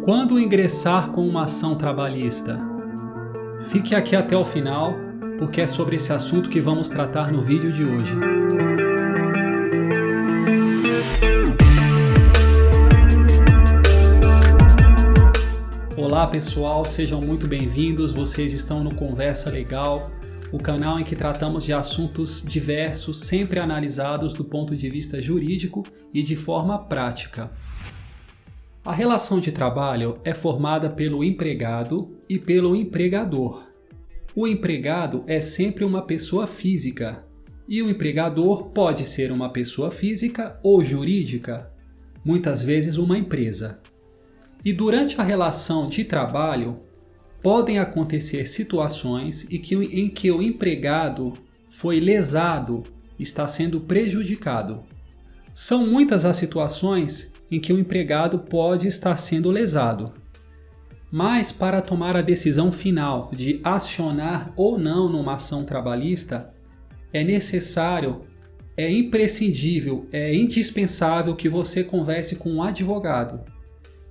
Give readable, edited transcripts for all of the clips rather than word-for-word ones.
Quando ingressar com uma ação trabalhista? Fique aqui até o final, porque é sobre esse assunto que vamos tratar no vídeo de hoje. Olá pessoal, sejam muito bem-vindos, vocês estão no Conversa Legal, o canal em que tratamos de assuntos diversos, sempre analisados do ponto de vista jurídico e de forma prática. A relação de trabalho é formada pelo empregado e pelo empregador. O empregado é sempre uma pessoa física e o empregador pode ser uma pessoa física ou jurídica, muitas vezes uma empresa. E durante a relação de trabalho, podem acontecer situações em que o empregado foi lesado, está sendo prejudicado. São muitas as situações em que o empregado pode estar sendo lesado. Mas para tomar a decisão final de acionar ou não numa ação trabalhista, é necessário, é imprescindível, é indispensável que você converse com um advogado,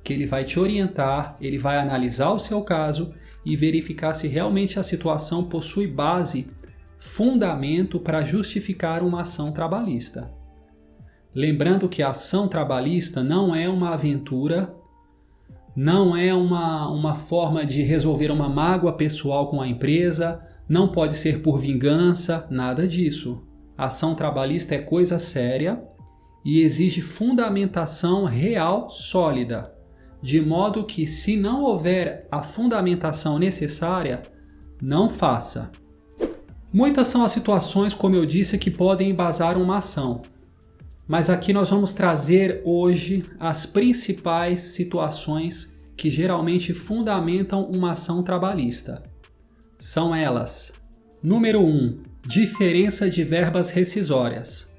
que ele vai te orientar, ele vai analisar o seu caso e verificar se realmente a situação possui base, fundamento para justificar uma ação trabalhista. Lembrando que a ação trabalhista não é uma aventura, não é uma forma de resolver uma mágoa pessoal com a empresa, não pode ser por vingança, nada disso. A ação trabalhista é coisa séria e exige fundamentação real sólida, de modo que, se não houver a fundamentação necessária, não faça. Muitas são as situações, como eu disse, que podem embasar uma ação. Mas aqui nós vamos trazer hoje as principais situações que geralmente fundamentam uma ação trabalhista. São elas: número 1, diferença de verbas rescisórias.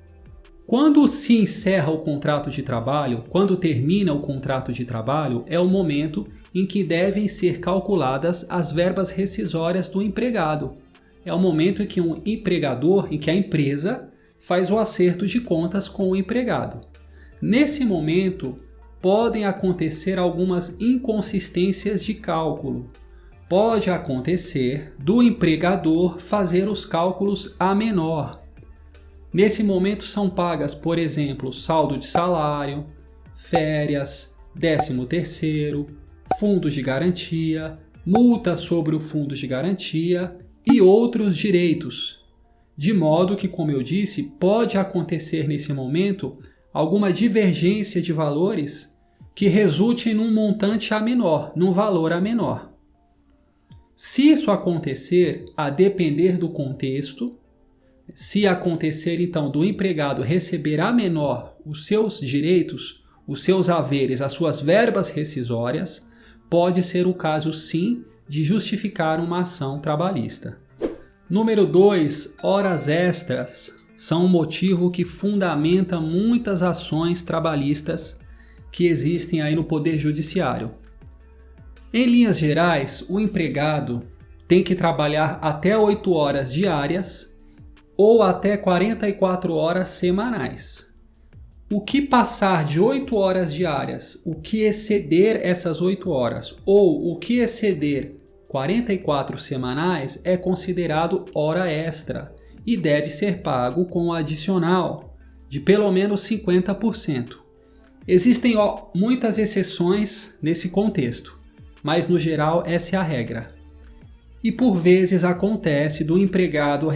Quando se encerra o contrato de trabalho, quando termina o contrato de trabalho, é o momento em que devem ser calculadas as verbas rescisórias do empregado. É o momento em que um empregador, em que a empresa faz o acerto de contas com o empregado. Nesse momento, podem acontecer algumas inconsistências de cálculo. Pode acontecer do empregador fazer os cálculos a menor. Nesse momento são pagas, por exemplo, saldo de salário, férias, 13º, fundos de garantia, multa sobre o fundo de garantia e outros direitos. De modo que, como eu disse, pode acontecer nesse momento alguma divergência de valores que resulte num montante a menor, num valor a menor. Se isso acontecer, a depender do contexto, se acontecer então do empregado receber a menor os seus direitos, os seus haveres, as suas verbas rescisórias, pode ser o caso sim de justificar uma ação trabalhista. Número 2, horas extras são um motivo que fundamenta muitas ações trabalhistas que existem aí no Poder Judiciário. Em linhas gerais, o empregado tem que trabalhar até 8 horas diárias ou até 44 horas semanais. O que passar de 8 horas diárias, o que exceder essas 8 horas ou o que exceder 44 semanais é considerado hora extra e deve ser pago com um adicional de pelo menos 50%. Existem muitas exceções nesse contexto, mas no geral essa é a regra. E por vezes acontece do empregado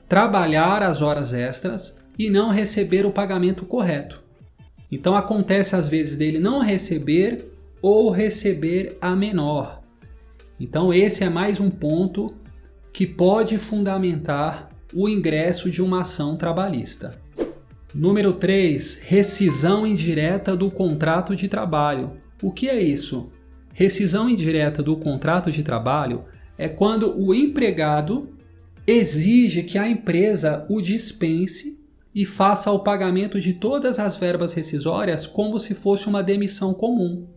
trabalhar as horas extras e não receber o pagamento correto. Então acontece às vezes dele não receber ou receber a menor. Então esse é mais um ponto que pode fundamentar o ingresso de uma ação trabalhista. Número 3, rescisão indireta do contrato de trabalho. O que é isso? Rescisão indireta do contrato de trabalho é quando o empregado exige que a empresa o dispense e faça o pagamento de todas as verbas rescisórias como se fosse uma demissão comum.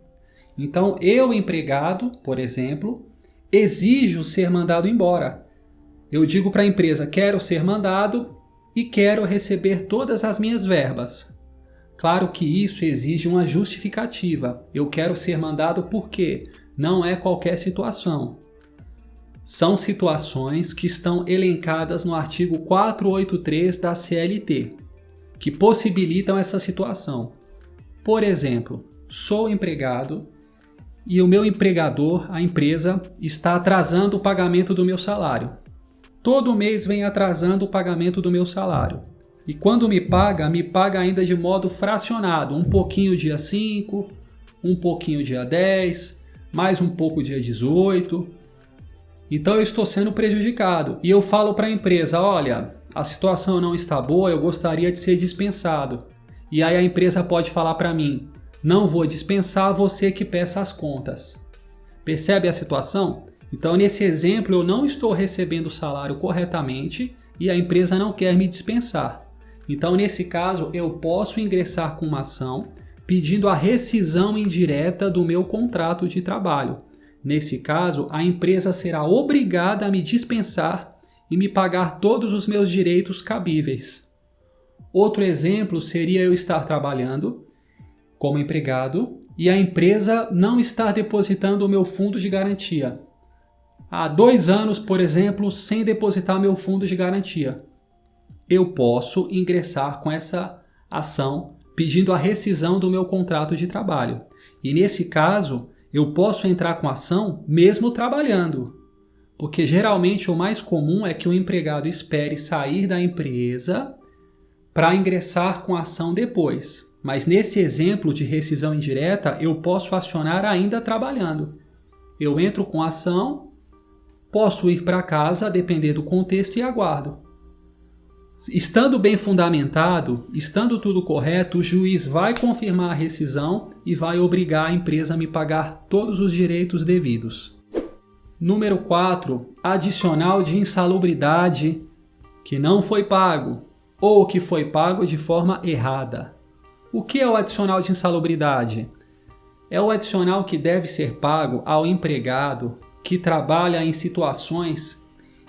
Então, eu, empregado, por exemplo, exijo ser mandado embora. Eu digo para a empresa, quero ser mandado e quero receber todas as minhas verbas. Claro que isso exige uma justificativa. Eu quero ser mandado por quê? Não é qualquer situação. São situações que estão elencadas no artigo 483 da CLT, que possibilitam essa situação. Por exemplo, sou empregado e o meu empregador, a empresa, está atrasando o pagamento do meu salário. Todo mês vem atrasando o pagamento do meu salário. E quando me paga ainda de modo fracionado, um pouquinho dia 5, um pouquinho dia 10, mais um pouco dia 18. Então eu estou sendo prejudicado e eu falo para a empresa, olha, a situação não está boa, eu gostaria de ser dispensado. E aí a empresa pode falar para mim, não vou dispensar, você que peça as contas. Percebe a situação? Então nesse exemplo eu não estou recebendo o salário corretamente e a empresa não quer me dispensar. Então nesse caso eu posso ingressar com uma ação pedindo a rescisão indireta do meu contrato de trabalho. Nesse caso, a empresa será obrigada a me dispensar e me pagar todos os meus direitos cabíveis. Outro exemplo seria eu estar trabalhando como empregado e a empresa não estar depositando o meu fundo de garantia. Há 2 anos, por exemplo, sem depositar meu fundo de garantia. Eu posso ingressar com essa ação pedindo a rescisão do meu contrato de trabalho. E nesse caso, eu posso entrar com ação mesmo trabalhando, porque geralmente o mais comum é que o empregado espere sair da empresa para ingressar com ação depois. Mas nesse exemplo de rescisão indireta, eu posso acionar ainda trabalhando. Eu entro com ação, posso ir para casa, a depender do contexto, e aguardo. Estando bem fundamentado, estando tudo correto, o juiz vai confirmar a rescisão e vai obrigar a empresa a me pagar todos os direitos devidos. Número 4. Adicional de insalubridade que não foi pago ou que foi pago de forma errada. O que é o adicional de insalubridade? É o adicional que deve ser pago ao empregado que trabalha em situações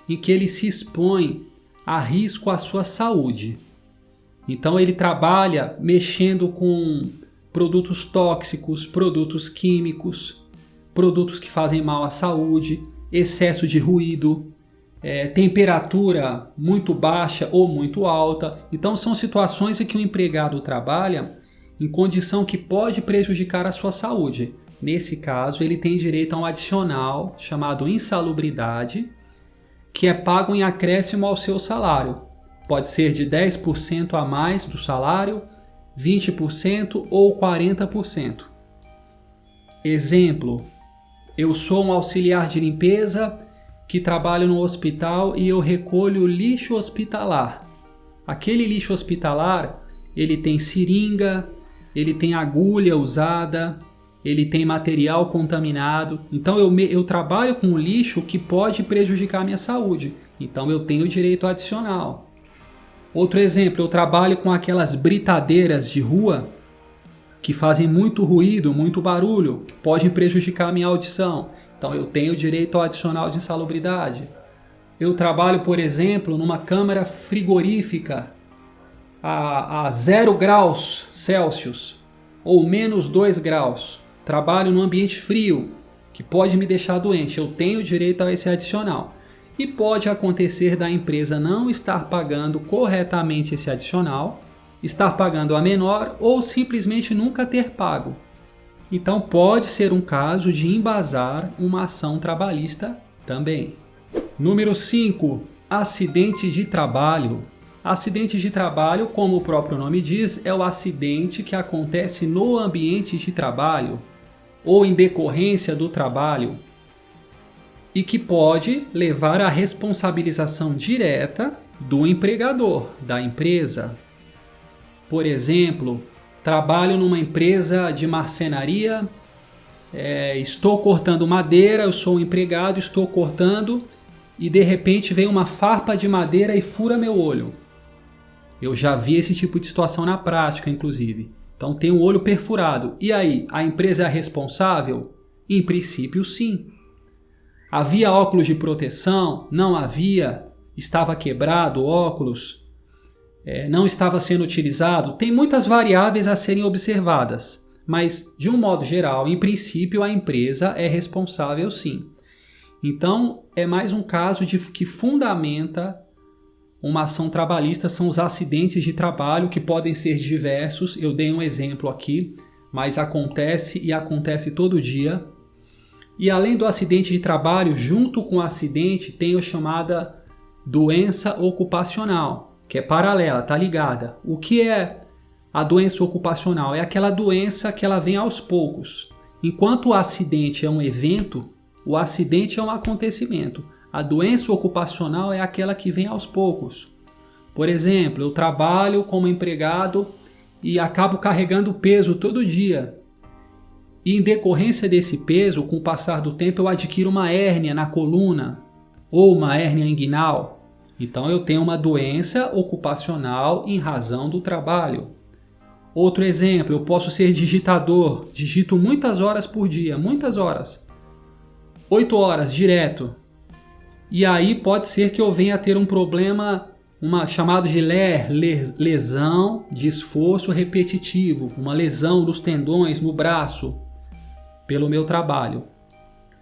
em que ele se expõe a risco à sua saúde. Então ele trabalha mexendo com produtos tóxicos, produtos químicos, produtos que fazem mal à saúde, excesso de ruído, temperatura muito baixa ou muito alta. Então são situações em que o empregado trabalha em condição que pode prejudicar a sua saúde. Nesse caso, ele tem direito a um adicional chamado insalubridade, que é pago em acréscimo ao seu salário. Pode ser de 10% a mais do salário, 20% ou 40%. Exemplo, eu sou um auxiliar de limpeza que trabalho no hospital e eu recolho lixo hospitalar. Aquele lixo hospitalar, ele tem seringa, ele tem agulha usada, ele tem material contaminado. Então eu trabalho com o lixo que pode prejudicar a minha saúde. Então eu tenho direito adicional. Outro exemplo, eu trabalho com aquelas britadeiras de rua que fazem muito ruído, muito barulho, que podem prejudicar a minha audição. Então eu tenho direito ao adicional de insalubridade. Eu trabalho, por exemplo, numa câmara frigorífica a 0 graus Celsius ou menos 2 graus. Trabalho num ambiente frio, que pode me deixar doente. Eu tenho direito a esse adicional. E pode acontecer da empresa não estar pagando corretamente esse adicional, estar pagando a menor ou simplesmente nunca ter pago. Então pode ser um caso de embasar uma ação trabalhista também. Número 5. Acidente de trabalho. Acidente de trabalho, como o próprio nome diz, é o acidente que acontece no ambiente de trabalho ou em decorrência do trabalho e que pode levar à responsabilização direta do empregador, da empresa. Por exemplo, trabalho numa empresa de marcenaria, estou cortando madeira, eu sou um empregado, estou cortando e de repente vem uma farpa de madeira e fura meu olho. Eu já vi esse tipo de situação na prática, inclusive. Então tem o olho perfurado. E aí, a empresa é responsável? Em princípio, sim. Havia óculos de proteção? Não havia? Estava quebrado o óculos? não estava sendo utilizado, tem muitas variáveis a serem observadas, mas de um modo geral, em princípio, a empresa é responsável sim. Então, é mais um caso que fundamenta uma ação trabalhista, são os acidentes de trabalho, que podem ser diversos. Eu dei um exemplo aqui, mas acontece e acontece todo dia. E além do acidente de trabalho, junto com o acidente, tem a chamada doença ocupacional, que é paralela, tá ligada. O que é a doença ocupacional? É aquela doença que ela vem aos poucos. Enquanto o acidente é um evento, o acidente é um acontecimento. A doença ocupacional é aquela que vem aos poucos. Por exemplo, eu trabalho como empregado e acabo carregando peso todo dia. E em decorrência desse peso, com o passar do tempo, eu adquiro uma hérnia na coluna ou uma hérnia inguinal. Então eu tenho uma doença ocupacional em razão do trabalho. Outro exemplo, eu posso ser digitador, digito muitas horas por dia, muitas horas. 8 horas direto. E aí pode ser que eu venha a ter um problema chamado de lesão de esforço repetitivo, uma lesão nos tendões, no braço, pelo meu trabalho.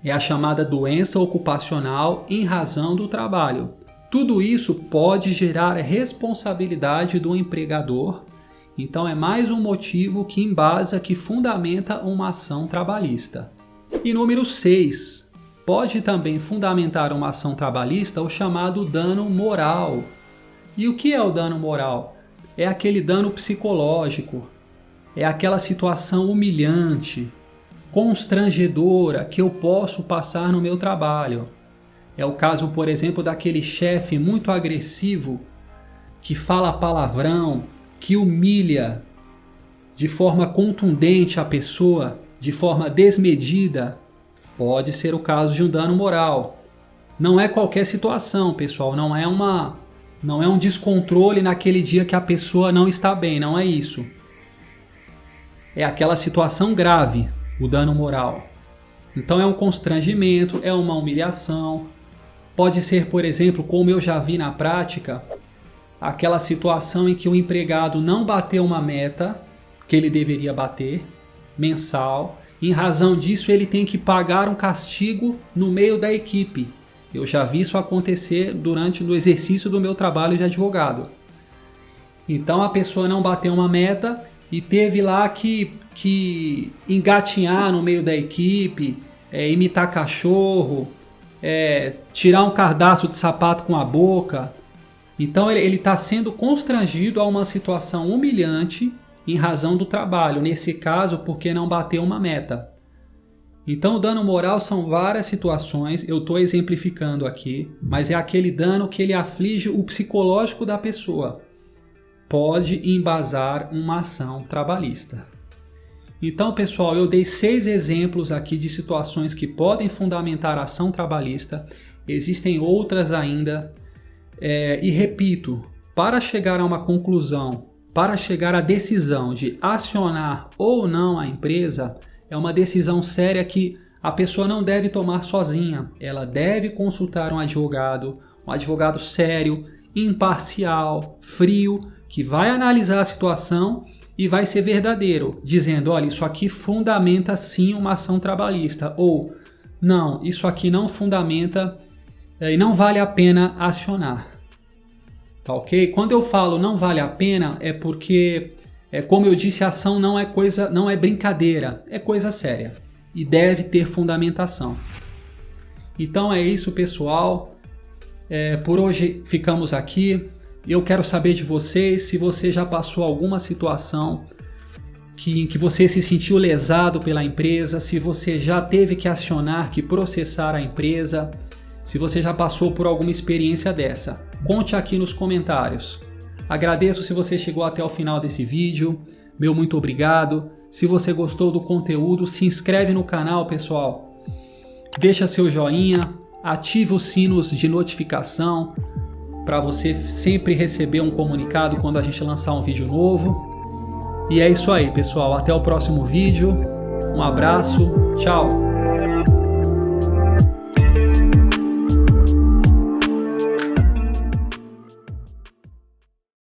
É a chamada doença ocupacional em razão do trabalho. Tudo isso pode gerar responsabilidade do empregador, então é mais um motivo que embasa, que fundamenta uma ação trabalhista. E número 6. Pode também fundamentar uma ação trabalhista o chamado dano moral. E o que é o dano moral? É aquele dano psicológico, é aquela situação humilhante, constrangedora que eu posso passar no meu trabalho. É o caso, por exemplo, daquele chefe muito agressivo que fala palavrão, que humilha de forma contundente a pessoa, de forma desmedida. Pode ser o caso de um dano moral. Não é qualquer situação, pessoal. Não é um descontrole naquele dia que a pessoa não está bem. Não é isso. É aquela situação grave, o dano moral. Então é um constrangimento, é uma humilhação. Pode ser, por exemplo, como eu já vi na prática, aquela situação em que o empregado não bateu uma meta que ele deveria bater, mensal. Em razão disso, ele tem que pagar um castigo no meio da equipe. Eu já vi isso acontecer durante o exercício do meu trabalho de advogado. Então a pessoa não bateu uma meta e teve lá que engatinhar no meio da equipe, imitar cachorro, tirar um cardaço de sapato com a boca. Então ele está sendo constrangido a uma situação humilhante em razão do trabalho, nesse caso porque não bateu uma meta. Então o dano moral são várias situações, eu estou exemplificando aqui, mas é aquele dano que ele aflige o psicológico da pessoa. Pode embasar uma ação trabalhista. Então, pessoal, eu dei 6 exemplos aqui de situações que podem fundamentar a ação trabalhista. Existem outras ainda. E repito, para chegar a uma conclusão, para chegar à decisão de acionar ou não a empresa, é uma decisão séria que a pessoa não deve tomar sozinha. Ela deve consultar um advogado sério, imparcial, frio, que vai analisar a situação e vai ser verdadeiro, dizendo, olha, isso aqui fundamenta sim uma ação trabalhista, ou não, isso aqui não fundamenta e não vale a pena acionar. Tá ok? Quando eu falo não vale a pena, é porque, como eu disse, a ação não é brincadeira, é coisa séria e deve ter fundamentação. Então é isso, pessoal. Por hoje ficamos aqui. Eu quero saber de vocês se você já passou alguma situação em que você se sentiu lesado pela empresa, se você já teve que acionar, que processar a empresa, se você já passou por alguma experiência dessa. Conte aqui nos comentários. Agradeço se você chegou até o final desse vídeo. Meu muito obrigado. Se você gostou do conteúdo, se inscreve no canal, pessoal. Deixa seu joinha, ative os sinos de notificação para você sempre receber um comunicado quando a gente lançar um vídeo novo. E é isso aí, pessoal. Até o próximo vídeo. Um abraço. Tchau.